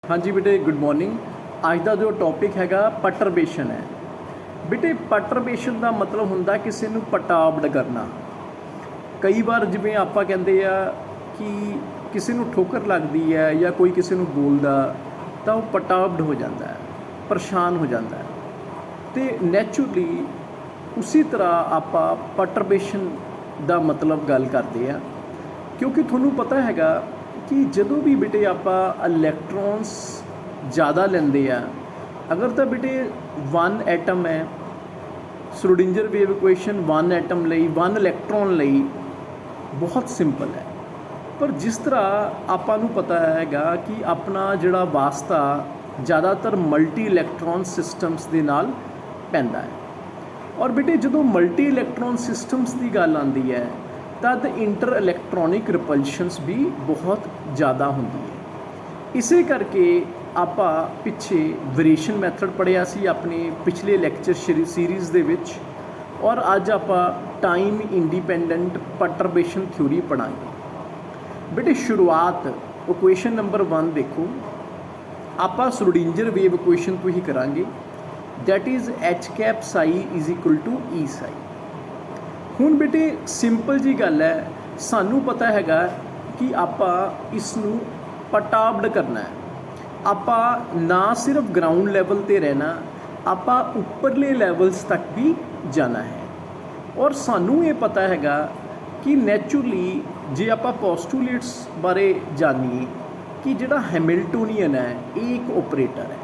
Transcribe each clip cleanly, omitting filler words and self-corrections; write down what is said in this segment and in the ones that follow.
हाँ जी बेटे, good morning. ਅੱਜ ਦਾ ਜੋ ਟੌਪਿਕ ਹੈਗਾ ਪਰਟਰਬੇਸ਼ਨ ਹੈ। ਬੇਟੇ ਪਰਟਰਬੇਸ਼ਨ ਦਾ ਮਤਲਬ ਹੁੰਦਾ ਕਿਸੇ ਨੂੰ ਪਟਾਬਡ ਕਰਨਾ। ਕਈ ਵਾਰ ਜਿਵੇਂ ਆਪਾਂ ਕਹਿੰਦੇ ਆ ਕਿ ਕਿਸੇ ਨੂੰ ਠੋਕਰ ਲੱਗਦੀ ਹੈ ਜਾਂ ਕੋਈ ਕਿਸੇ ਨੂੰ ਬੋਲਦਾ ਤਾਂ ਉਹ ਪਟਾਬਡ ਹੋ ਜਾਂਦਾ ਹੈ, ਪਰੇਸ਼ਾਨ ਹੋ ਜਾਂਦਾ ਹੈ। ਅਤੇ ਨੈਚੁਰਲੀ ਉਸੇ ਤਰ੍ਹਾਂ ਆਪਾਂ ਪਰਟਰਬੇਸ਼ਨ ਦਾ ਮਤਲਬ ਗੱਲ ਕਰਦੇ ਆ, ਕਿਉਂਕਿ ਤੁਹਾਨੂੰ ਪਤਾ ਹੈਗਾ ਕਿ ਜਦੋਂ ਵੀ ਬੇਟੇ ਆਪਾਂ ਇਲੈਕਟ੍ਰੋਨਸ ज़्यादा लेंदे आ। अगर तो बेटे वन एटम है, Schrödinger wave equation one atom लई वन इलैक्ट्रॉन लई बहुत सिंपल है, पर जिस तरह आपां नूं पता हैगा कि अपना जिहड़ा वास्ता ज़्यादातर मल्टी इलैक्ट्रॉन सिस्टम्स दे नाल पैंदा है। और बेटे जदों मल्टी इलैक्ट्रॉन सिस्टम्स की गल आती है तद इंटर इलैक्ट्रॉनिक रिपल्शनस भी बहुत ज़्यादा होंदी है। इसे करके ਆਪਾਂ ਪਿੱਛੇ ਵੇਰੀਏਸ਼ਨ ਮੈਥਡ ਪੜ੍ਹਿਆ ਸੀ ਆਪਣੇ ਪਿਛਲੇ ਲੈਕਚਰ ਸੀਰੀਜ਼ ਦੇ ਵਿੱਚ, ਔਰ ਅੱਜ ਆਪਾਂ ਟਾਈਮ ਇੰਡੀਪੈਂਡੈਂਟ ਪਰਟਰਬੇਸ਼ਨ ਥਿਊਰੀ ਪੜ੍ਹਾਂਗੇ। ਬੇਟੇ ਸ਼ੁਰੂਆਤ ਇਕੁਏਸ਼ਨ ਨੰਬਰ 1 ਦੇਖੋ, ਆਪਾਂ ਸ਼੍ਰੋਡਿੰਜਰ ਵੇਵ ਇਕੁਏਸ਼ਨ ਤੋਂ ਹੀ ਕਰਾਂਗੇ, that is H cap psi is equal to E psi. ਹੁਣ ਬੇਟੇ ਸਿੰਪਲ ਜੀ ਗੱਲ ਹੈ, ਸਾਨੂੰ ਪਤਾ ਹੈਗਾ ਕਿ ਆਪਾਂ ਇਸ ਨੂੰ ਪਟਾਬਡ ਕਰਨਾ ਹੈ। ਆਪਾਂ ਨਾ ਸਿਰਫ ਗਰਾਊਂਡ ਲੈਵਲ 'ਤੇ ਰਹਿਣਾ, ਆਪਾਂ ਉੱਪਰਲੇ ਲੈਵਲਸ ਤੱਕ ਵੀ ਜਾਣਾ ਹੈ। ਔਰ ਸਾਨੂੰ ਇਹ ਪਤਾ ਹੈਗਾ ਕਿ ਨੈਚੁਰਲੀ ਜੇ ਆਪਾਂ ਪੋਸਟੂਲੇਟਸ ਬਾਰੇ ਜਾਣੀਏ ਕਿ ਜਿਹੜਾ ਹੈਮਿਲਟੋਨੀਅਨ ਹੈ ਇਹ ਇੱਕ ਓਪਰੇਟਰ ਹੈ।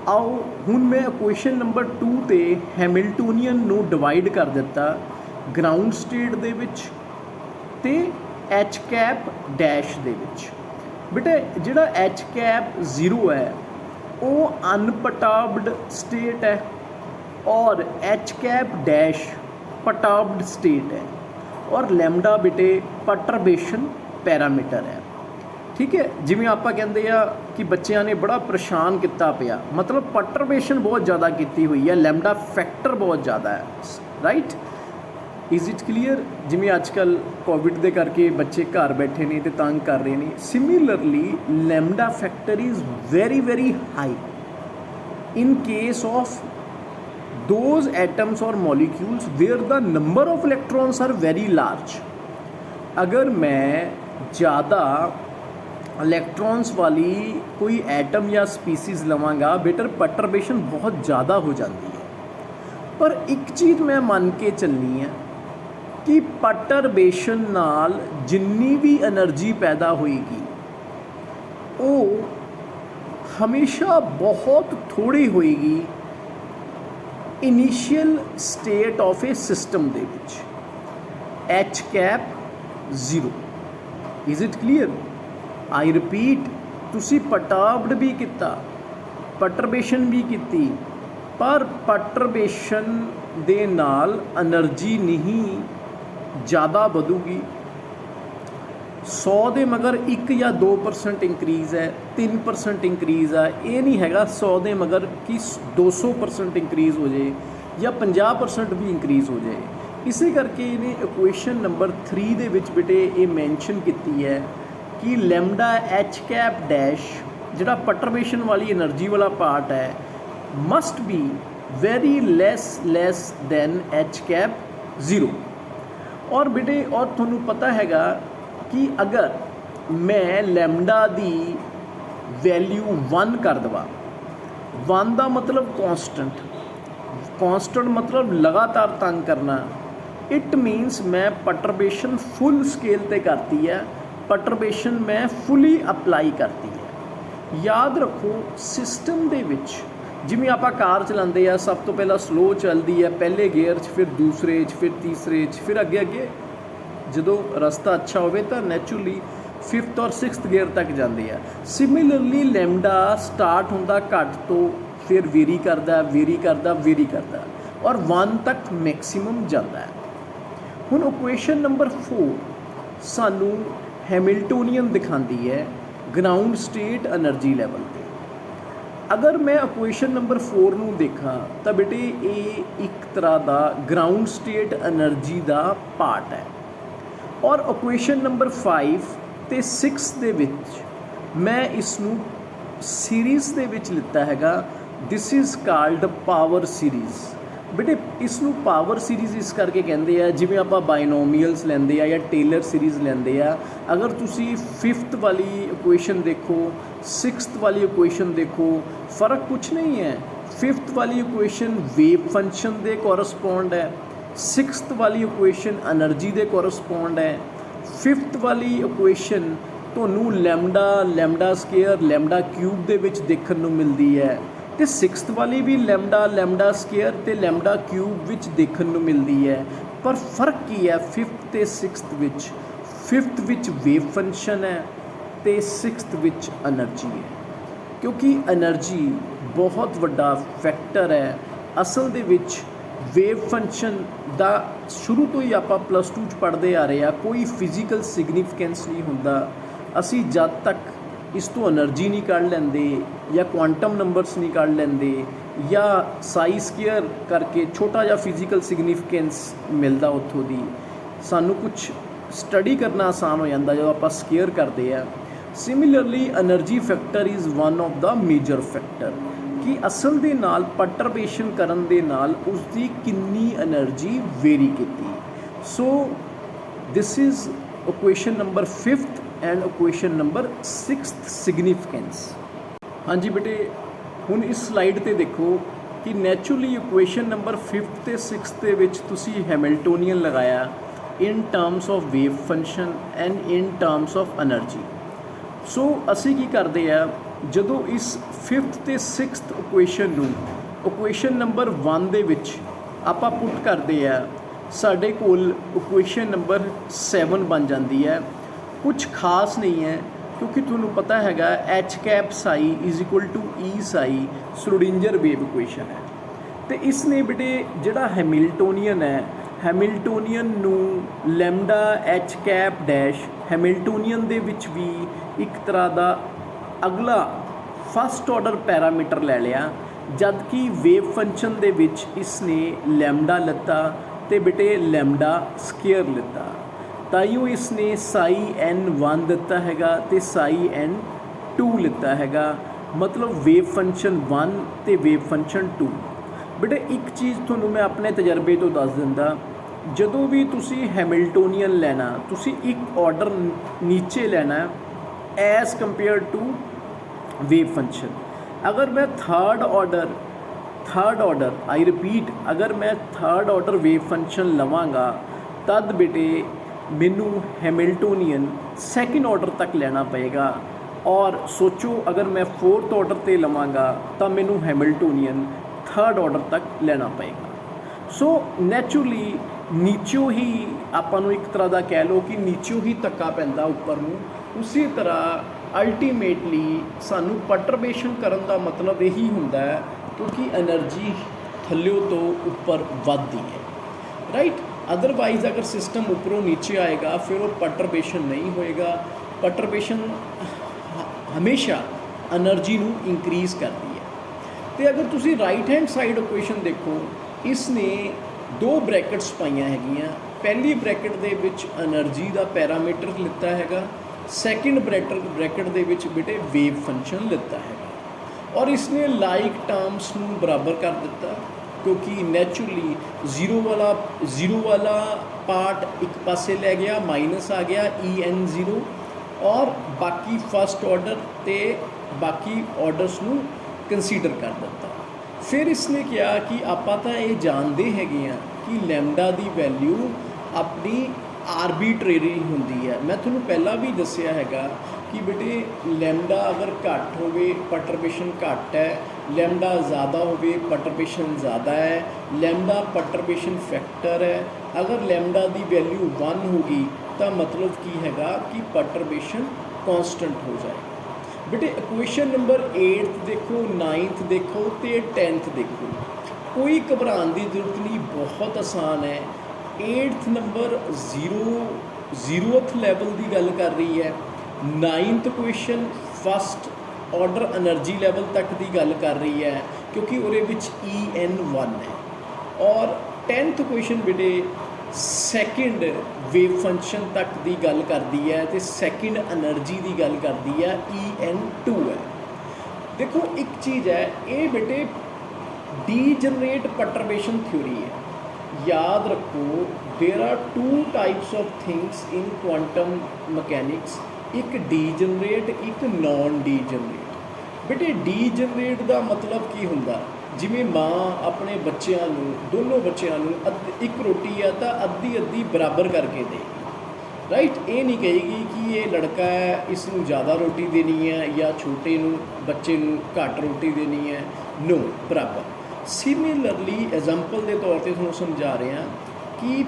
ਆਓ ਹੁਣ ਮੈਂ ਇਕੁਏਸ਼ਨ ਨੰਬਰ 2 'ਤੇ ਹੈਮਿਲਟੋਨੀਅਨ ਨੂੰ ਡਿਵਾਈਡ ਕਰ ਦਿੱਤਾ ਗਰਾਊਂਡ ਸਟੇਟ ਦੇ ਵਿੱਚ ਅਤੇ ਐਚ ਕੈਪ ਡੈਸ਼ ਦੇ ਵਿੱਚ। बेटे जिहड़ा एच कैप ज़ीरो है वो अनपटाब्ड स्टेट है और एच कैप डैश पटाब्ड स्टेट है, और लैम्डा बेटे पटरबेशन पैरामीटर है। ठीक है, जिवें आपां कहंदे आ कि बच्चों ने बड़ा परेशान किया पिया, मतलब पटरबेशन बहुत ज़्यादा की हुई है, लैम्डा फैक्टर बहुत ज़्यादा है। Right, is it clear? जिमें अजकल कोविड के करके बच्चे घर बैठे ने तो तंग कर रहे हैं, similarly lambda factor is very very high in case of those atoms और molecules where the number of electrons are very large. अगर मैं ज़्यादा इलैक्ट्रॉन्स वाली कोई एटम या स्पीसीज़ लवांगा बेटर पटरबेशन बहुत ज़्यादा हो जाती है। पर एक चीज़ मैं मन के चलनी है कि पटरबेशन नाल जिन्नी भी एनर्जी पैदा होएगी वो हमेशा बहुत थोड़ी होएगी initial state of A system they which, H cap zero. Is it clear? I repeat, तुसी पटाब्ड भी किया, पटरबेशन भी की, पर पटरबेशन दे नाल एनर्जी नहीं ज़्यादा बढ़ूगी। 100 के मगर 1 या 2% इंक्रीज़ है, 3% इंक्रीज़ है, ये नहीं हैगा 100 के मगर कि 200% इंक्रीज़ हो जाए या 50% भी इंक्रीज़ हो जाए। इसे करके इन्हें इक्वेशन नंबर 3 दे विच बेटे ये मैंशन की है कि लैम्डा एच कैप डैश जिहड़ा पटरबेशन वाली एनर्जी वाला पार्ट है must be very less than H cap zero. और बेटे और तुहानू पता हैगा कि अगर मैं लैम्डा दी वैल्यू 1 कर दवा, 1 का मतलब कॉन्स्टेंट मतलब लगातार तंग करना, इट मीनस मैं पटरबेशन फुल स्केल ते करती है, पटरबेशन मैं फुली अप्लाई करती है। याद रखो सिस्टम दे विच जिमें आप कार चलाते हैं, सब तो पहला स्लो चलती है, पहले गेयर च, फिर दूसरे च, फिर तीसरे च, फिर अगे अगे जो रस्ता अच्छा हो तो नैचुरली 5th और 6th गेयर तक जाती है। सिमिलरली लैम्डा स्टार्ट होंदा घट तो फिर वेरी करता और 1 तक मैक्सीमम जाता है। हुण इक्वेशन नंबर 4 सानू हैमिल्टोनियन दिखाती है ग्राउंड स्टेट एनर्जी लैवल पर। अगर मैं इक्वेशन नंबर 4 नूं देखा तो बेटे ये एक तरह का ग्राउंड स्टेट एनर्जी का पार्ट है, और इक्वेशन नंबर 5 ते 6 दे विच मैं इसनूं ਸੀਰੀਜ਼ ਦੇ ਵਿੱਚ ਲਿੱਤਾ ਹੈਗਾ। This is called power series. ਬੇਟੇ ਇਸ ਨੂੰ ਪਾਵਰ ਸੀਰੀਜ਼ ਇਸ ਕਰਕੇ ਕਹਿੰਦੇ ਆ, ਜਿਵੇਂ ਆਪਾਂ ਬਾਇਨੋਮੀਅਲਸ ਲੈਂਦੇ ਆ ਜਾਂ ਟੇਲਰ ਸੀਰੀਜ਼ ਲੈਂਦੇ ਆ। ਅਗਰ ਤੁਸੀਂ 5th ਵਾਲੀ ਇਕੁਏਸ਼ਨ ਦੇਖੋ, 6th ਵਾਲੀ ਇਕੁਏਸ਼ਨ ਦੇਖੋ, ਫ਼ਰਕ ਕੁਛ ਨਹੀਂ ਹੈ। 5th ਵਾਲੀ ਇਕੁਏਸ਼ਨ ਵੇਵ ਫੰਕਸ਼ਨ ਦੇ ਕੋਰਸਪੋਂਡ ਹੈ, 6th ਵਾਲੀ ਇਕੁਏਸ਼ਨ ਐਨਰਜੀ ਦੇ ਕੋਰਸਪੋਂਡ ਹੈ। 5th ਵਾਲੀ ਇਕੁਏਸ਼ਨ ਤੁਹਾਨੂੰ ਲੈਮਡਾ ਸਕੇਅਰ ਲੈਮਡਾ ਕਿਊਬ ਦੇ ਵਿੱਚ ਦੇਖਣ ਨੂੰ ਮਿਲਦੀ ਹੈ, ਅਤੇ 6th ਵਾਲੀ ਵੀ ਲੈਮਡਾ ਸਕੇਅਰ ਅਤੇ ਲੈਮਡਾ ਕਿਊਬ ਵਿੱਚ ਦੇਖਣ ਨੂੰ ਮਿਲਦੀ ਹੈ। ਪਰ ਫਰਕ ਕੀ ਹੈ 5th ਅਤੇ 6th ਵਿੱਚ? 5th ਵਿੱਚ ਵੇਵ ਫੰਕਸ਼ਨ ਹੈ ਅਤੇ 6th ਵਿੱਚ ਐਨਰਜੀ ਹੈ, ਕਿਉਂਕਿ ਐਨਰਜੀ ਬਹੁਤ ਵੱਡਾ ਫੈਕਟਰ ਹੈ। ਅਸਲ ਦੇ ਵਿੱਚ ਵੇਵ ਫੰਕਸ਼ਨ ਦਾ ਸ਼ੁਰੂ ਤੋਂ ਹੀ ਆਪਾਂ +2 'ਚ ਪੜ੍ਹਦੇ ਆ ਰਹੇ ਆ, ਕੋਈ ਫਿਜ਼ੀਕਲ ਸਿਗਨੀਫੀਕੈਂਸ ਨਹੀਂ ਹੁੰਦਾ। ਅਸੀਂ ਜਦ ਤੱਕ ਇਸ ਤੋਂ ਐਨਰਜੀ ਨਹੀਂ ਕੱਢ ਲੈਂਦੇ ਜਾਂ ਕੁਆਂਟਮ ਨੰਬਰਸ ਨਹੀਂ ਕੱਢ ਲੈਂਦੇ ਜਾਂ ਸਾਈ ਸਕੇਅਰ ਕਰਕੇ ਛੋਟਾ ਜਿਹਾ ਫਿਜ਼ੀਕਲ ਸਿਗਨੀਫੀਕੈਂਸ ਮਿਲਦਾ ਉੱਥੋਂ ਦੀ, ਸਾਨੂੰ ਕੁਛ ਸਟੱਡੀ ਕਰਨਾ ਆਸਾਨ ਹੋ ਜਾਂਦਾ ਜਦੋਂ ਆਪਾਂ ਸਕੇਅਰ ਕਰਦੇ ਆ। Similarly energy factor is one of the major factor, ਕਿ ਅਸਲ ਦੇ ਨਾਲ ਪਰਟਰਬੇਸ਼ਨ ਕਰਨ ਦੇ ਨਾਲ ਉਸਦੀ ਕਿੰਨੀ ਐਨਰਜੀ ਵੇਰੀ ਕੀਤੀ। So this is equation number 5th and equation number 6th significance. ਹਾਂਜੀ ਬੇਟੇ, ਹੁਣ ਇਸ ਸਲਾਈਡ 'ਤੇ ਦੇਖੋ ਕਿ ਨੈਚੁਰਲੀ ਇਕੁਏਸ਼ਨ ਨੰਬਰ 5th ਅਤੇ 6th ਦੇ ਵਿੱਚ ਤੁਸੀਂ ਹੈਮਿਲਟੋਨੀਅਨ ਲਗਾਇਆ in terms of wave function and in terms of energy. So ਅਸੀਂ ਕੀ ਕਰਦੇ ਆ, ਜਦੋਂ ਇਸ 5th ਅਤੇ 6th ਇਕੁਏਸ਼ਨ ਨੂੰ ਇਕੁਏਸ਼ਨ ਨੰਬਰ 1 ਦੇ ਵਿੱਚ ਆਪਾਂ ਪੁੱਟ ਕਰਦੇ ਆ, ਸਾਡੇ ਕੋਲ ਇਕੁਏਸ਼ਨ ਨੰਬਰ 7 ਬਣ ਜਾਂਦੀ ਹੈ। ਕੁਛ ਖਾਸ ਨਹੀਂ ਹੈ, ਕਿਉਂਕਿ ਤੁਹਾਨੂੰ ਪਤਾ ਹੈਗਾ H cap psi is equal to E psi Schrodinger wave equation ਹੈ। ਅਤੇ ਇਸ ਨੇ ਬੇਟੇ ਜਿਹੜਾ ਹੈਮਿਲਟੋਨੀਅਨ ਹੈ, ਹੈਮਿਲਟੋਨੀਅਨ ਨੂੰ lambda H cap dash Hamiltonian ਦੇ ਵਿੱਚ ਵੀ ਇੱਕ ਤਰ੍ਹਾਂ ਦਾ ਅਗਲਾ ਫਸਟ ਆਰਡਰ ਪੈਰਾਮੀਟਰ ਲੈ ਲਿਆ, ਜਦ ਕਿ ਵੇਵ ਫੰਕਸ਼ਨ ਦੇ ਵਿੱਚ ਇਸ ਨੇ ਲੈਮਡਾ ਲਿੱਤਾ ਅਤੇ ਬੇਟੇ ਲੈਮਡਾ ਸਕੇਅਰ ਲਿੱਤਾ। ਤਾਈਓ ਇਸ ਨੇ ਸਾਈ n1 ਦਿੱਤਾ ਹੈਗਾ ਅਤੇ ਸਾਈ n2 ਲਿੱਤਾ ਹੈਗਾ, ਮਤਲਬ ਵੇਵ ਫੰਕਸ਼ਨ 1 ਅਤੇ ਵੇਵ ਫੰਕਸ਼ਨ 2। ਬੇਟੇ ਇੱਕ ਚੀਜ਼ ਤੁਹਾਨੂੰ ਮੈਂ ਆਪਣੇ ਤਜਰਬੇ ਤੋਂ ਦੱਸ ਦਿੰਦਾ, ਜਦੋਂ ਵੀ ਤੁਸੀਂ ਹੈਮਿਲਟੋਨੀਅਨ ਲੈਣਾ, ਤੁਸੀਂ ਇੱਕ ਆਰਡਰ ਨੀਚੇ ਲੈਣਾ as compare to wave function. ਅਗਰ ਮੈਂ ਥਰਡ ਆਰਡਰ ਆਈ ਰਿਪੀਟ, ਅਗਰ ਮੈਂ ਥਰਡ ਆਰਡਰ ਵੇਵ ਫੰਕਸ਼ਨ ਲਵਾਂਗਾ ਤਦ ਬੇਟੇ ਮੈਨੂੰ ਹੈਮਿਲਟੋਨੀਅਨ ਸੈਕਿੰਡ ਆਰਡਰ ਤੱਕ ਲੈਣਾ ਪਏਗਾ। ਔਰ ਸੋਚੋ ਅਗਰ ਮੈਂ 4th ਆਰਡਰ 'ਤੇ ਲਵਾਂਗਾ ਤਾਂ ਮੈਨੂੰ ਹੈਮਿਲਟੋਨੀਅਨ ਥਰਡ ਆਰਡਰ ਤੱਕ ਲੈਣਾ ਪਏਗਾ। ਸੋ ਨੈਚੁਰਲੀ ਨੀਚੋਂ ਹੀ ਆਪਾਂ ਨੂੰ ਇੱਕ ਤਰ੍ਹਾਂ ਦਾ ਕਹਿ ਲਓ ਕਿ ਨੀਚੋਂ ਹੀ ਧੱਕਾ ਪੈਂਦਾ ਉੱਪਰ ਨੂੰ। ਉਸੇ ਤਰ੍ਹਾਂ ਅਲਟੀਮੇਟਲੀ ਸਾਨੂੰ ਪਰਟਰਬੇਸ਼ਨ ਕਰਨ ਦਾ ਮਤਲਬ ਇਹੀ ਹੁੰਦਾ ਹੈ, ਕਿਉਂਕਿ ਐਨਰਜੀ ਥੱਲਿਓਂ ਤੋਂ ਉੱਪਰ ਵੱਧਦੀ ਹੈ, ਰਾਈਟ। ਅਦਰਵਾਈਜ਼ ਅਗਰ ਸਿਸਟਮ ਉੱਪਰੋਂ ਨੀਚੇ ਆਏਗਾ ਫਿਰ ਉਹ ਪਰਟਰਬੇਸ਼ਨ ਨਹੀਂ ਹੋਏਗਾ। ਪਰਟਰਬੇਸ਼ਨ ਹਮੇਸ਼ਾ ਐਨਰਜੀ ਨੂੰ ਇੰਕਰੀਜ਼ ਕਰਦੀ ਹੈ। ਅਤੇ ਅਗਰ ਤੁਸੀਂ ਰਾਈਟ ਹੈਂਡ ਸਾਈਡ ਇਕੁਏਸ਼ਨ ਦੇਖੋ, ਇਸ ਨੇ 2 ਬ੍ਰੈਕਟਸ ਪਾਈਆਂ ਹੈਗੀਆਂ। ਪਹਿਲੀ ਬ੍ਰੈਕਟ ਦੇ ਵਿੱਚ ਐਨਰਜੀ ਦਾ ਪੈਰਾਮੀਟਰ ਲਿੱਤਾ ਹੈਗਾ, ਸੈਕਿੰਡ ਬ੍ਰੈਕਟ ਦੇ ਵਿੱਚ ਬੇਟੇ ਵੇਵ ਫੰਕਸ਼ਨ ਲਿੱਤਾ ਹੈਗਾ। ਔਰ ਇਸ ਨੇ ਲਾਈਕ ਟਰਮਸ ਨੂੰ ਬਰਾਬਰ ਕਰ ਦਿੱਤਾ, ਕਿਉਂਕਿ ਨੈਚੁਰਲੀ ਜ਼ੀਰੋ ਵਾਲਾ ਪਾਰਟ ਇੱਕ ਪਾਸੇ ਲੈ ਗਿਆ, ਮਾਈਨਸ ਆ ਗਿਆ EN0, ਔਰ ਬਾਕੀ ਫਸਟ ਆਰਡਰ ਅਤੇ ਬਾਕੀ ਆਰਡਰਸ ਨੂੰ ਕੰਸੀਡਰ ਕਰ ਦਿੱਤਾ। ਫਿਰ ਇਸ ਨੇ ਕਿਹਾ ਕਿ ਆਪਾਂ ਤਾਂ ਇਹ ਜਾਣਦੇ ਹੈਗੇ ਹਾਂ ਕਿ ਲੈਮਡਾ ਦੀ ਵੈਲਿਊ ਆਪਣੀ ਆਰਬੀਟਰੇਰੀ ਹੁੰਦੀ ਹੈ। ਮੈਂ ਤੁਹਾਨੂੰ ਪਹਿਲਾਂ ਵੀ ਦੱਸਿਆ ਹੈਗਾ ਕਿ ਬੇਟੇ ਲੈਮਡਾ ਅਗਰ ਘੱਟ ਹੋਵੇ ਪਰਟਰਬੇਸ਼ਨ ਘੱਟ ਹੈ, ਲੈਮਡਾ ਜ਼ਿਆਦਾ ਹੋਵੇ ਪਰਟਰਬੇਸ਼ਨ ਜ਼ਿਆਦਾ ਹੈ। ਲੈਮਡਾ ਪਰਟਰਬੇਸ਼ਨ ਫੈਕਟਰ ਹੈ। ਅਗਰ ਲੈਮਡਾ ਦੀ ਵੈਲਿਊ 1 ਹੋ ਗਈ ਤਾਂ ਮਤਲਬ ਕੀ ਹੈਗਾ ਕਿ ਪਰਟਰਬੇਸ਼ਨ ਕੌਂਸਟੈਂਟ ਹੋ ਜਾਏਗਾ। ਬੇਟੇ ਇਕੁਏਸ਼ਨ ਨੰਬਰ 8 ਦੇਖੋ, 9th ਦੇਖੋ ਅਤੇ 10th ਦੇਖੋ, ਕੋਈ ਘਬਰਾਉਣ ਦੀ ਜ਼ਰੂਰਤ ਨਹੀਂ, ਬਹੁਤ ਆਸਾਨ ਹੈ। 8th ਨੰਬਰ 0th ਲੈਵਲ ਦੀ ਗੱਲ ਕਰ ਰਹੀ ਹੈ। 9th equation first order energy level ਤੱਕ ਦੀ ਗੱਲ ਕਰ ਰਹੀ ਹੈ, ਕਿਉਂਕਿ ਉਹਦੇ ਵਿੱਚ EN1 ਹੈ। ਔਰ 10th ਇਕੁਏਸ਼ਨ ਬੇਟੇ ਸੈਕਿੰਡ ਵੇਵ ਫੰਕਸ਼ਨ ਤੱਕ ਦੀ ਗੱਲ ਕਰਦੀ ਹੈ ਅਤੇ ਸੈਕਿੰਡ ਐਨਰਜੀ ਦੀ ਗੱਲ ਕਰਦੀ ਹੈ, EN2 ਹੈ। देखो एक चीज़ है, ये बेटे डीजनरेट परटर्बेशन थ्योरी है। याद रखो, there are two types of things in quantum mechanics, एक डीजनरेट एक नॉन डीजनरेट। बेटे डीजनरेट का मतलब की हुंदा, जिमें माँ अपने बच्चों दोनों बच्चों एक रोटी है तो अद्धी अद्धी बराबर करके दे, राइट। ये नहीं कहेगी कि ये लड़का है इसनूं ज़्यादा रोटी देनी है या छोटे बच्चे घट रोटी देनी है, नो, बराबर। सिमिलरली एग्जांपल के तौर पर तुहानूं समझा रहे हैं कि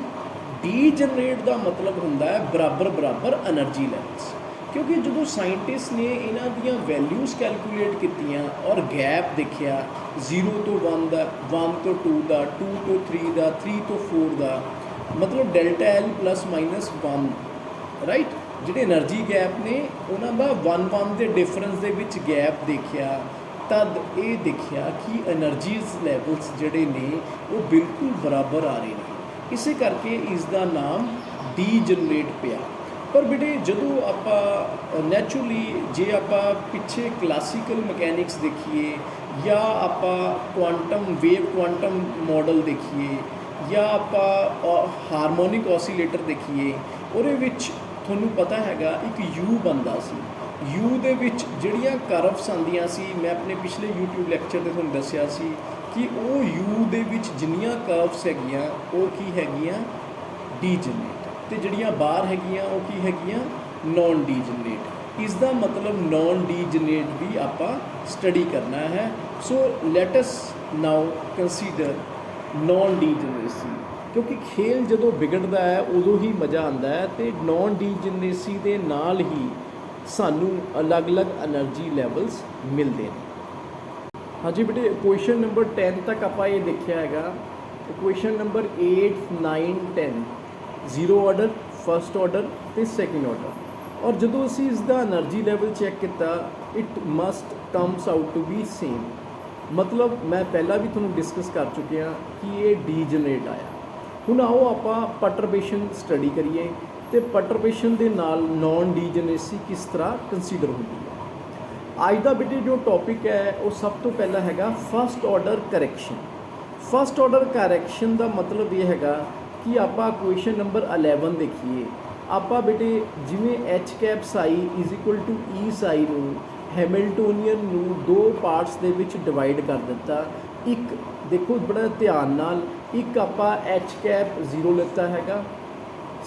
डीजनरेट का मतलब हुंदा है बराबर बराबर एनर्जी लैवल्स, क्योंकि जो साइंटिस्ट ने इन्हां दियां वैल्यूज़ कैलकुलेट कीतियां और गैप देखिया 0 तो 1 का, 1 तो 2 का, 2 तो 3 का, 3 तो 4 का, मतलब delta L plus minus 1, right. ਜਿਹੜੇ एनर्जी गैप ने उन्होंने 1-1 के डिफरेंस के विच गैप देखिया, तद ये देखिया कि एनर्जीज लैवल्स जड़े ने वो बिल्कुल बराबर आ रहे हैं, इस करके इसका नाम डीजनरेट पिया। पर बेटे जो आप नैचुरली जे आप पिछे क्लासिकल मकैनिक्स देखिए या आप क्वांटम वेव क्वांटम मॉडल देखिए या आप हारमोनिक ऑसीलेटर देखिए, ਉਹਦੇ ਵਿੱਚ ਤੁਹਾਨੂੰ ਪਤਾ ਹੈਗਾ ਇੱਕ ਯੂ ਬਣਦਾ ਸੀ, ਯੂ ਦੇ ਵਿੱਚ ਜਿਹੜੀਆਂ ਕਰਵਸ ਆਉਂਦੀਆਂ ਸੀ, ਮੈਂ ਆਪਣੇ ਪਿਛਲੇ YouTube ਲੈਕਚਰ 'ਤੇ ਤੁਹਾਨੂੰ ਦੱਸਿਆ ਸੀ ਕਿ ਉਹ ਯੂ ਦੇ ਵਿੱਚ ਜਿੰਨੀਆਂ ਕਰਵਸ ਹੈਗੀਆਂ ਉਹ ਕੀ ਹੈਗੀਆਂ ਡੀਜਨਰੇਟ, ਅਤੇ ਜਿਹੜੀਆਂ ਬਾਹਰ ਹੈਗੀਆਂ ਉਹ ਕੀ ਹੈਗੀਆਂ ਨੌਨ ਡੀਜਨਰੇਟ। ਇਸ ਦਾ ਮਤਲਬ ਨੌਨ ਡੀਜਨਰੇਟ ਵੀ ਆਪਾਂ ਸਟੱਡੀ ਕਰਨਾ ਹੈ। ਸੋ ਲੈਟ ਅਸ ਨਾਓ ਕੰਸੀਡਰ नॉन ਡੀਜਨਰੇਸੀ, क्योंकि खेल जो बिगड़ता है उदों ही मज़ा आता है, तो नॉन ਡੀਜਨਰੇਸੀ के नाल ही सानू अलग अलग एनर्जी लैवल्स मिलते हैं। हाँ जी बेटे, क्वेश्चन नंबर 10 तक आप ये देखा है। Question number 8, 9, 10 zero order, first order तो सैकेंड ऑर्डर, और जो असी इसका एनर्जी लैवल चैक किया, it must comes out to be same. मतलब मैं पहला भी थोड़ा डिस्कस कर चुके हैं कि ये डीजनरेट आया। हुण आओ आपां परटर्बेशन स्टडी करिए, तो परटर्बेशन के नाल नॉन डीजनरेसी किस तरह कंसीडर होती है। अज का बेटे जो टॉपिक है वो सब तो पहला हैगा first order correction. First order correction का मतलब ये हैगा कि आपां क्वेश्चन नंबर 11 देखिए, आपां बेटे जिमें H cap psi is equal to E psi नूं हैमिल्टोनियन नूं दो पार्ट्स दे विच डिवाइड कर दिता। एक देखो बड़ा ध्यान नाल, एक आपां एच कैप 0 लेता हैगा,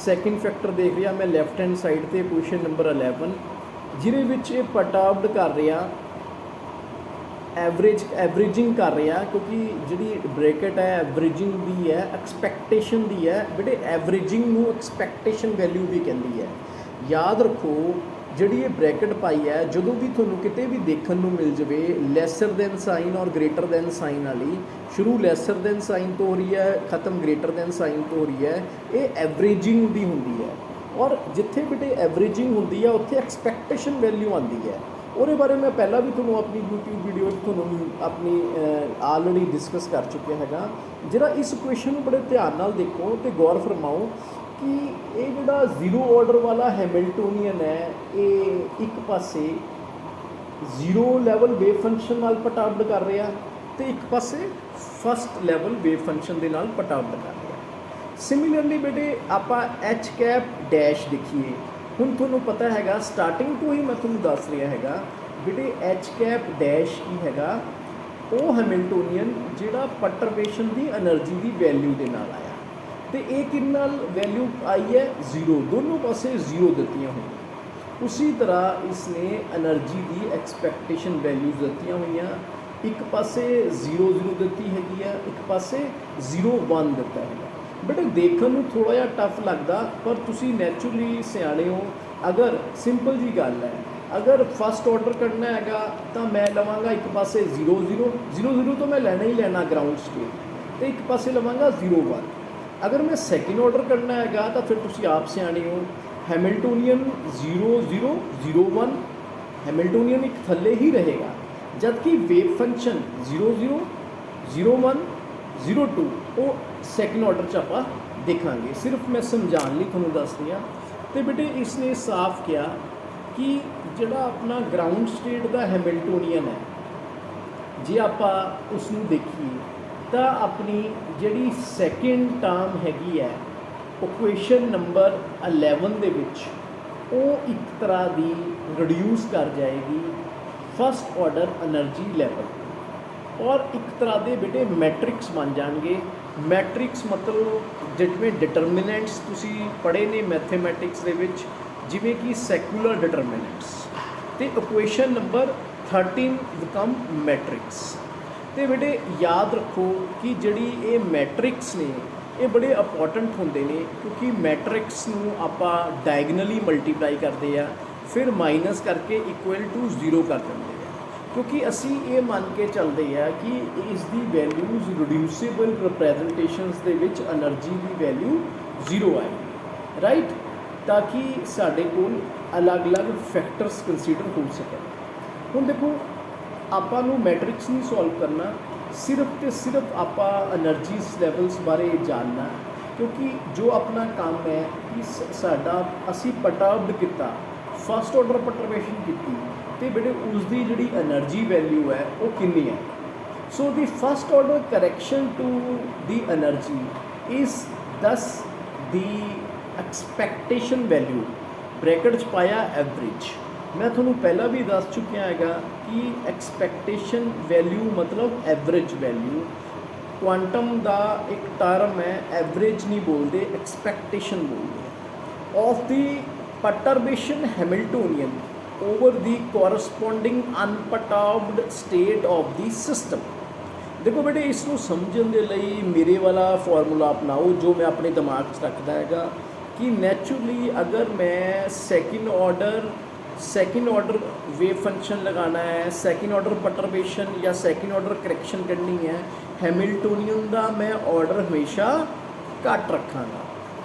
सैकेंड फैक्टर देख रहा मैं लैफ्ट हैंड साइड ते क्वेश्चन नंबर 11, जिहदे विच ये परटर्ब्ड कर रहा एवरेजिंग कर रहा, क्योंकि जी ब्रैकेट है एवरेजिंग दी है, एक्सपैक्टेशन दी है। बेटे एवरेजिंग नूं एक्सपैक्टेशन वैल्यू भी कहती है। याद रखो ਜਿਹੜੀ ਇਹ ब्रैकेट पाई है, ਜਦੋਂ भी ਤੁਹਾਨੂੰ किते भी देखने ਨੂੰ मिल जाए लैसर दैन साइन और ग्रेटर दैन साइन वाली, शुरू लैसर दैन साइन तो हो रही है, खत्म ग्रेटर दैन साइन तो हो रही है, ये एवरेजिंग दी होंदी है। और जिथे बेटे एवरेजिंग होंदी है उत्थे एक्सपैक्टेशन वैल्यू आती है। ਉਹਦੇ बारे मैं पहला भी ਤੁਹਾਨੂੰ अपनी यूट्यूब वीडियो ਤੁਹਾਨੂੰ अपनी ऑलरेडी डिस्कस कर चुके हैगा। जरा इस क्वेश्चन बड़े ध्यान नाल देखो तो गौर फरमाओ कि ये जोड़ा जीरो ऑर्डर वाला हैमिल्टोनियन है, ये एक पासे जीरो लैवल वेव फंक्शन नाल परटर्ब्ड कर रहा, तो एक पासे फस्ट लैवल वेव फंक्शन के नाल परटर्ब्ड कर रहा। सिमिलरली बेटे आप एच कैप डैश देखिए, हुण तुहानूं पता हैगा स्टार्टिंग तो ही मैं तुहानूं दस रहा हैगा बेटे एच कैप डैश की हैगा वो हैमिल्टोनियन जिहड़ा परटर्बेशन की एनर्जी की वैल्यू के नाल आया, तो ये किन वैल्यू आई है 0, दोनों पासे 0 दित्तियां हुई। उसी तरह इसने एनर्जी की एक्सपैक्टेशन वैल्यूज दित्तियां हुई, एक पासे 0 0 दित्ती हैगी है, एक पासे 0 1 दिता है। बट देखने में थोड़ा जिहा टफ लगता, पर तुसी नैचुरली सियाणे हो। अगर सिंपल जी गल है, अगर फस्ट ऑर्डर करना हैगा तो मैं लवांगा एक पासे 0 0 0 0 तो मैं लेना ही लेना ग्राउंड स्टेट, तो एक पासे लवांगा 0 1। अगर मैं सैकेंड ऑर्डर करना हैगा तो फिर तुसी आप सियाणे हो, हैमिल्टोनियन 0 0 0 1, हैमिल्टोनियन एक थल्ले ही रहेगा, जबकि वेव फंक्शन 0 0 0 1 0 2 वो सैकेंड ऑर्डर च आप देखांगे। सिर्फ मैं समझाने लिए थोड़ा दस रहा। तो बेटे इसने साफ किया कि जोड़ा अपना ग्राउंड स्टेट का हैमिल्टोनियन है ਜੇ ਆਪਾਂ ਉਸ ਨੂੰ ਦੇਖੀਏ ਤਾਂ ਆਪਣੀ ਜਿਹੜੀ ਸੈਕਿੰਡ ਟਰਮ ਹੈਗੀ ਹੈ ਇਕੁਏਸ਼ਨ ਨੰਬਰ 11 ਦੇ ਵਿੱਚ ਉਹ ਇੱਕ ਤਰ੍ਹਾਂ ਦੀ ਰਿਡਿਊਸ ਕਰ ਜਾਏਗੀ ਫਸਟ ਆਰਡਰ એનર્ਜੀ ਲੈਵਲ ਔਰ ਇੱਕ ਤਰ੍ਹਾਂ ਦੇ ਬੇਟੇ ਮੈਟ੍ਰਿਕਸ ਬਣ ਜਾਣਗੇ। ਮੈਟ੍ਰਿਕਸ ਮਤਲਬ ਜਿਵੇਂ ਡਿਟਰਮੀਨੈਂਟਸ ਤੁਸੀਂ ਪੜ੍ਹੇ ਨੇ ਮੈਥੇਮੈਟਿਕਸ ਦੇ ਵਿੱਚ, ਜਿਵੇਂ ਕਿ ਸੈਕੂਲਰ ਡਿਟਰਮੀਨੈਂਟਸ, ਤੇ ਇਕੁਏਸ਼ਨ ਨੰਬਰ 13 ਬਿਕਮ ਮੈਟ੍ਰਿਕਸ। ਤੇ ਬੇਟੇ ਯਾਦ ਰੱਖੋ ਕਿ ਜਿਹੜੀ ਇਹ ਮੈਟ੍ਰਿਕਸ ਨੇ ਇਹ ਬੜੇ ਇੰਪੋਰਟੈਂਟ ਹੁੰਦੇ ਨੇ, ਕਿਉਂਕਿ ਮੈਟ੍ਰਿਕਸ ਨੂੰ ਆਪਾਂ ਡਾਇਗਨਲੀ ਮਲਟੀਪਲਾਈ ਕਰਦੇ ਆ, ਫਿਰ ਮਾਈਨਸ ਕਰਕੇ ਇਕੁਅਲ ਟੂ 0 ਕਰ ਦਿੰਦੇ ਆ, ਕਿਉਂਕਿ ਅਸੀਂ ਇਹ ਮੰਨ ਕੇ ਚੱਲਦੇ ਆ ਕਿ ਇਸ ਦੀ ਵੈਲਿਊਜ਼ ਰਿਡਿਊਸਿਬਲ ਰਿਪਰੈਜ਼ੈਂਟੇਸ਼ਨਸ ਦੇ ਵਿੱਚ એનર્ਜੀ ਦੀ ਵੈਲਿਊ 0 ਆਏ, ਰਾਈਟ, ਤਾਂ ਕਿ ਸਾਡੇ ਕੋਲ ਅਲੱਗ-ਅਲੱਗ ਫੈਕਟਰਸ ਕੰਸੀਡਰ ਹੋ ਸਕਣ। ਹੁਣ ਦੇਖੋ ਆਪਾਂ ਨੂੰ ਮੈਟ੍ਰਿਕਸ ਨਹੀਂ ਸੋਲਵ ਕਰਨਾ, ਸਿਰਫ ਤੇ ਸਿਰਫ ਆਪਾਂ એનર્ਜੀਸ ਲੈਵਲਸ ਬਾਰੇ ਜਾਣਨਾ, ਕਿਉਂਕਿ ਜੋ ਆਪਣਾ ਕੰਮ ਹੈ ਕਿ ਸਾਡਾ ਅਸੀਂ ਪਟਾਬਡ ਕੀਤਾ, ਫਸਟ ਆਰਡਰ ਪਰਟਰਬੇਸ਼ਨ ਕੀਤੀ, ਤੇ ਬੇਟੇ ਉਸ ਦੀ ਜਿਹੜੀ એનર્ਜੀ ਵੈਲਿਊ ਹੈ ਉਹ ਕਿੰਨੀ ਹੈ। ਸੋ ਦੀ first order correction to the energy is ਦਸ ਦੀ ਐਕਸਪੈਕਟੇਸ਼ਨ ਵੈਲਿਊ, ਬ੍ਰੈਕਟ 'ਚ ਪਾਇਆ ਐਵਰੇਜ। ਮੈਂ ਤੁਹਾਨੂੰ ਪਹਿਲਾਂ ਵੀ ਦੱਸ ਚੁੱਕਿਆ ਹੈਗਾ ਕਿ ਐਕਸਪੈਕਟੇਸ਼ਨ ਵੈਲਿਊ ਮਤਲਬ ਐਵਰੇਜ ਵੈਲਿਊ। ਕੁਆਂਟਮ ਦਾ ਇੱਕ ਟਰਮ ਹੈ, ਐਵਰੇਜ ਨਹੀਂ ਬੋਲਦੇ, ਐਕਸਪੈਕਟੇਸ਼ਨ ਬੋਲਦੇ, of the perturbation Hamiltonian over the corresponding unperturbed state of the system. ਦੇਖੋ ਬੇਟੇ ਇਸ ਨੂੰ ਸਮਝਣ ਦੇ ਲਈ ਮੇਰੇ ਵਾਲਾ ਫਾਰਮੂਲਾ ਅਪਣਾਓ ਜੋ ਮੈਂ ਆਪਣੇ ਦਿਮਾਗ 'ਚ ਰੱਖਦਾ ਹੈਗਾ ਕਿ ਨੈਚੁਰਲੀ ਅਗਰ ਮੈਂ ਸੈਕਿੰਡ ਆਰਡਰ ਵੇਵ ਫੰਕਸ਼ਨ लगाना है, ਸੈਕਿੰਡ ਆਰਡਰ ਪਰਟਰਬੇਸ਼ਨ ਜਾਂ ਸੈਕਿੰਡ ਆਰਡਰ ਕਰੈਕਸ਼ਨ ਕਰਨੀ ਹੈ, ਹੈਮਿਲਟੋਨੀਅਨ ਦਾ ਮੈਂ ਆਰਡਰ ਹਮੇਸ਼ਾ ਘੱਟ ਰੱਖਾਂਗਾ,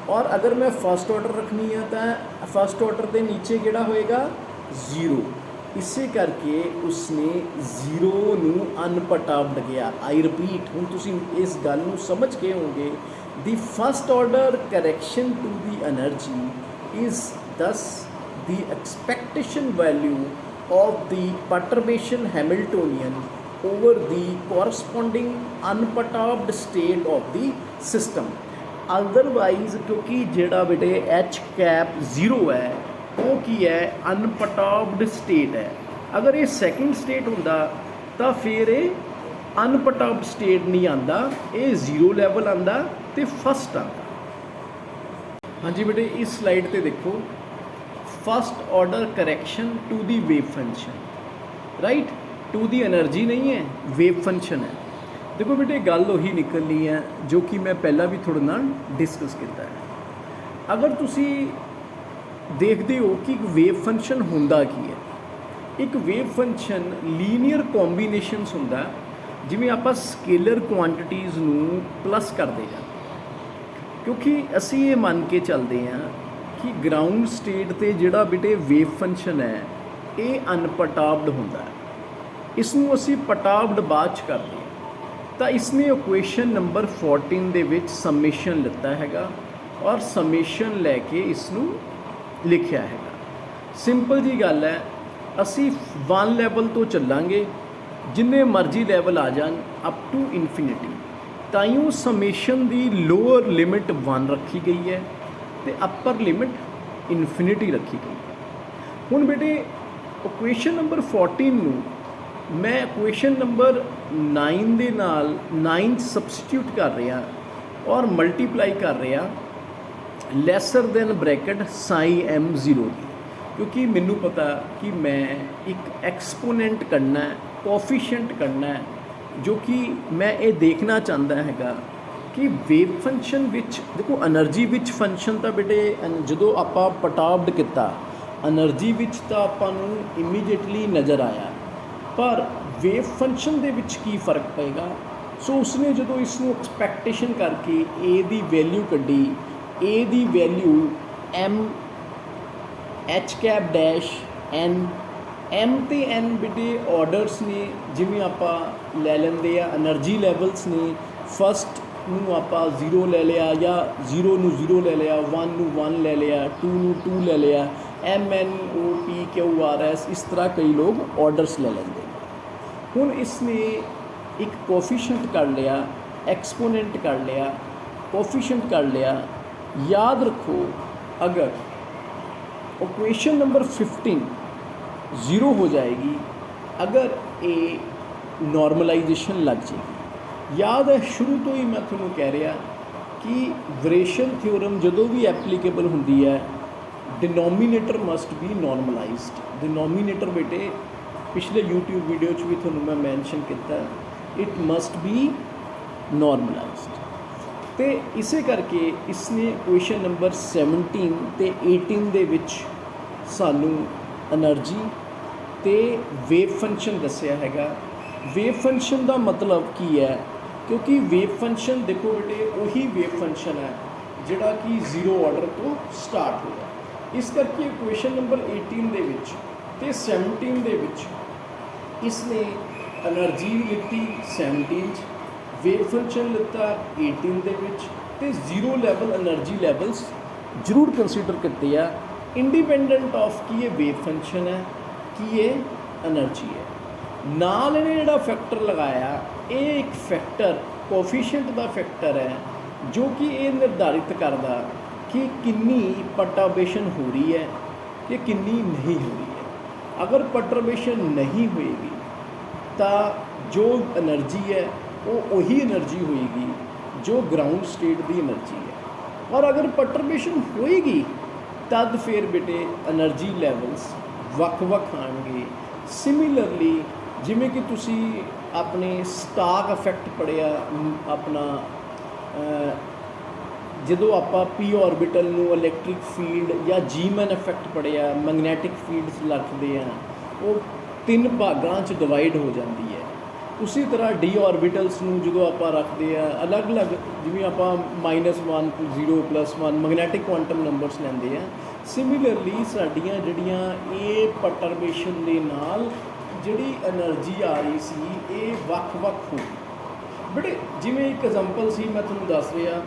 ਔਰ ਅਗਰ ਮੈਂ ਫਸਟ ਆਰਡਰ ਰੱਖਣੀ ਹੈ ਤਾਂ ਫਸਟ ਆਰਡਰ ਦੇ ਨੀਚੇ ਕਿਹੜਾ ਹੋਏਗਾ 0। ਇਸੇ ਕਰਕੇ ਉਸਨੇ 0 ਨੂੰ ਅਨਪਰਟਰਬਡ ਗਿਆ। ਆਈ ਰਿਪੀਟ, ਹੁਣ ਤੁਸੀਂ ਇਸ ਗੱਲ ਨੂੰ ਸਮਝ ਕੇ ਹੋਵੋਗੇ, ਦੀ first order correction to the energy is ਦਸ the expectation value of the perturbation Hamiltonian over the corresponding unperturbed state of the system। otherwise क्योंकि जेड़ा बेटे h कैप 0 है वो की है अनपरटर्ब्ड स्टेट है। अगर ये सैकेंड स्टेट होंदा तो फिर ये अनपरटर्ब्ड स्टेट नहीं आंदा, ये 0 लैवल आंदा ते फस्ट आंदा। हाँ जी बेटे इस स्लाइड ते देखो, first order correction to the wave function, right, to the energy नहीं है, वेव फंक्शन है। देखो बेटे गल उही निकलनी है जो कि मैं पहला भी थोड़े नाल डिस्कस किया है। अगर तुसी देखते हो कि एक वेव फंक्शन होंदा की है, एक वेव फंक्शन लीनियर कॉम्बीनेशनस होंदा, जिवें आपां स्केलर क्वांटिटीज़ नूं प्लस करते हैं, क्योंकि असी ये मन के चलते हैं कि ग्राउंड स्टेट ते जिहड़ा बेटे वेव फंक्शन है ये अनपरटर्ब्ड होंदा है, इसनूं असी परटर्ब्ड बाद च करते हैं। तो इसने इक्वेशन नंबर 14 दे विच समेशन लिता हैगा और समेशन लैके इसनूं लिखिया हैगा। सिंपल जी गल है, असी 1 लैवल तो चलांगे, जिन्ने मर्जी लैवल आ जान अप टू इनफिनिटी, ताइयों समेशन दी लोअर लिमिट 1 रखी गई है तो अपर लिमिट इनफिनिटी रखी गई। हुण बेटे इक्वेशन नंबर 14 नूं मैं इक्वेशन नंबर 9 दे नाल 9 सबस्टिट्यूट कर रहा और मल्टीप्लाई कर रहा lesser then bracket Sai m0 की, क्योंकि मैनू पता कि मैं एक एक्सपोनेंट करना है, कोफिशिएंट करना है, जो कि मैं ये देखना चाहता हैगा कि वेव फंक्शन विच देखो एनर्जी विच फंक्शन तो बेटे जो आप परटर्ब्ड किया एनर्जी विच तो आपां नूं इमीडिएटली नज़र आया, पर वेव फंक्शन दे विच की फर्क पेगा। सो उसने जो इसनूं एक्सपैक्टेशन करके ए दी वैल्यू कड्डी, ए दी value m h cap dash n, m ते n बेटे ऑर्डर्स ने, जिवें आपां लै लैंदे आ एनर्जी लैवल्स ने, फस्ट नूं आपां 0 ले लिया या 0 नूं 0 ले लिया, 1 नूं 1 ले लिया, 2 नूं 2 ले लिया, m n o p q r s, इस तरह कई लोग ऑर्डर्स ले लेंगे। ਹੁਣ ਇਸਨੇ ਇੱਕ ਕੋਫੀਸ਼ੀਐਂਟ ਕੱਢ ਲਿਆ, ਐਕਸਪੋਨੈਂਟ ਕੱਢ ਲਿਆ, ਕੋਫੀਸ਼ੀਐਂਟ ਕੱਢ ਲਿਆ। याद रखो अगर इक्वेशन नंबर 15 ज़ीरो हो जाएगी अगर ये नॉर्मलाइजेशन लग जाएगी। याद है शुरू तो ही मैं थोड़ा कह रहा कि वरेशन थ्योरम जदों भी एप्लीकेबल होंदी है denominator must be normalised. Denominator बेटे पिछले यूट्यूब वीडियो च भी थोड़ा मैं मैंशन किया, इट मस्ट बी नॉर्मलाइज्ड। तो इसे करके इसने क्वेश्चन नंबर 17 ते 18 दे विच सानू एनर्जी ते वेव फंक्शन दस्या हैगा। वेव फंक्शन का मतलब की है, क्योंकि वेव फंक्शन देखो बेटे वही वेव फंक्शन है जिहड़ा कि ज़ीरो ऑर्डर तो स्टार्ट होया। इस करके क्वेश्चन नंबर 18 दे विच ते 17 दे विच इसने एनर्जी लिती 17 च, वेव फंक्शन लिता 18 दे विच, ते जीरो लैवल एनर्जी लैवल्स जरूर कंसीडर करते हैं इंडिपेंडेंट ऑफ कि ये वेव फंक्शन है कि ये एनर्जी है। नाल इन्हें जिहड़ा फैक्टर लगाया ये एक फैक्टर कोफिशिएंट का फैक्टर है जो कि ये निर्धारित करता कि कितनी परटर्बेशन हो रही है कि कितनी नहीं हो रही है। अगर परटर्बेशन नहीं होएगी तो जो एनर्जी है वो वही एनर्जी होएगी जो ग्राउंड स्टेट की एनर्जी है। और अगर परटर्बेशन होएगी तद फिर बेटे एनर्जी लैवल्स वख-वख आएंगे। सिमिलरली जिमें कि तुसी अपने स्टाक इफैक्ट पढ़िया अपना ਜਦੋਂ ਆਪਾਂ ਪੀ ऑर्बिटल ਨੂੰ इलैक्ट्रिक फील्ड या जी-मैन इफैक्ट पढ़िया मैगनैटिक फील्ड्स लिखते हैं वो 3 भागां च डिवाइड हो जाती है। उसी तरह डी ऑर्बिटल्स ਨੂੰ ਜਦੋਂ ਆਪਾਂ ਰੱਖਦੇ ਆ ਅਲੱਗ-ਅਲੱਗ ਜਿਵੇਂ ਆਪਾਂ -1 0 +1 ਮੈਗਨੈਟਿਕ ਕੁਆਂਟਮ ਨੰਬਰਸ ਲੈਂਦੇ ਆ। ਸਿਮਿਲਰਲੀ ਸਾਡੀਆਂ ਜਿਹੜੀਆਂ ਇਹ ਪਰਟਰਬੇਸ਼ਨ ਦੇ ਨਾਲ ਜਿਹੜੀ એનર્ਜੀ ਆ ਰਹੀ ਸੀ ਇਹ ਵੱਖ-ਵੱਖ ਹੋ ਬੜੇ। ਜਿਵੇਂ ਇੱਕ ਐਗਜ਼ਾਮਪਲ ਸੀ ਮੈਂ ਤੁਹਾਨੂੰ ਦੱਸ ਰਿਹਾ,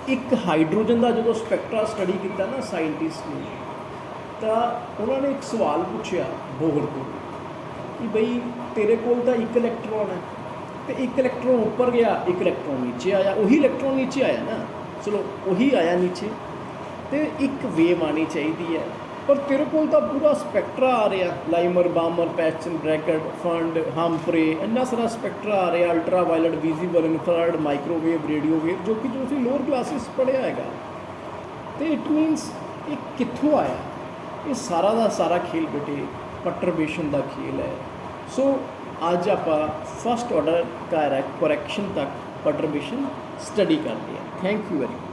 ਇੱਕ ਹਾਈਡਰੋਜਨ ਦਾ ਜਦੋਂ ਸਪੈਕਟਰਾ ਸਟੱਡੀ ਕੀਤਾ ਨਾ ਸਾਇੰਟਿਸਟ ਨੇ ਤਾਂ ਉਹਨਾਂ ਨੇ ਇੱਕ ਸਵਾਲ ਪੁੱਛਿਆ ਬੋਹਰ ਤੋਂ कि बई तेरे कोल तो एक इलैक्ट्रॉन है तो एक इलैक्ट्रॉन ऊपर गया एक इलैक्ट्रॉन नीचे आया, वही इलैक्ट्रॉन नीचे आया ना, चलो वही आया नीचे तो एक वेव आनी चाहिए है पर तेरे कोल तो पूरा स्पैक्ट्रा आ रहा लाइमर बामर पैचन ब्रैकेट फंड हम्प्रे इन्ना सारा स्पैक्ट्रा आ रहा ultra violet visible infrared microwave radio wave जो कि तुसीं लोअर क्लासिस पढ़िया है। तो इट मीनस ये कित्थों आया, ये सारा का सारा खेल बेटे परटर्बेशन का खेल है। सो अज आप फस्ट ऑर्डर करैक्शन तक परटर्बेशन स्टडी करते हैं। Thank you very much.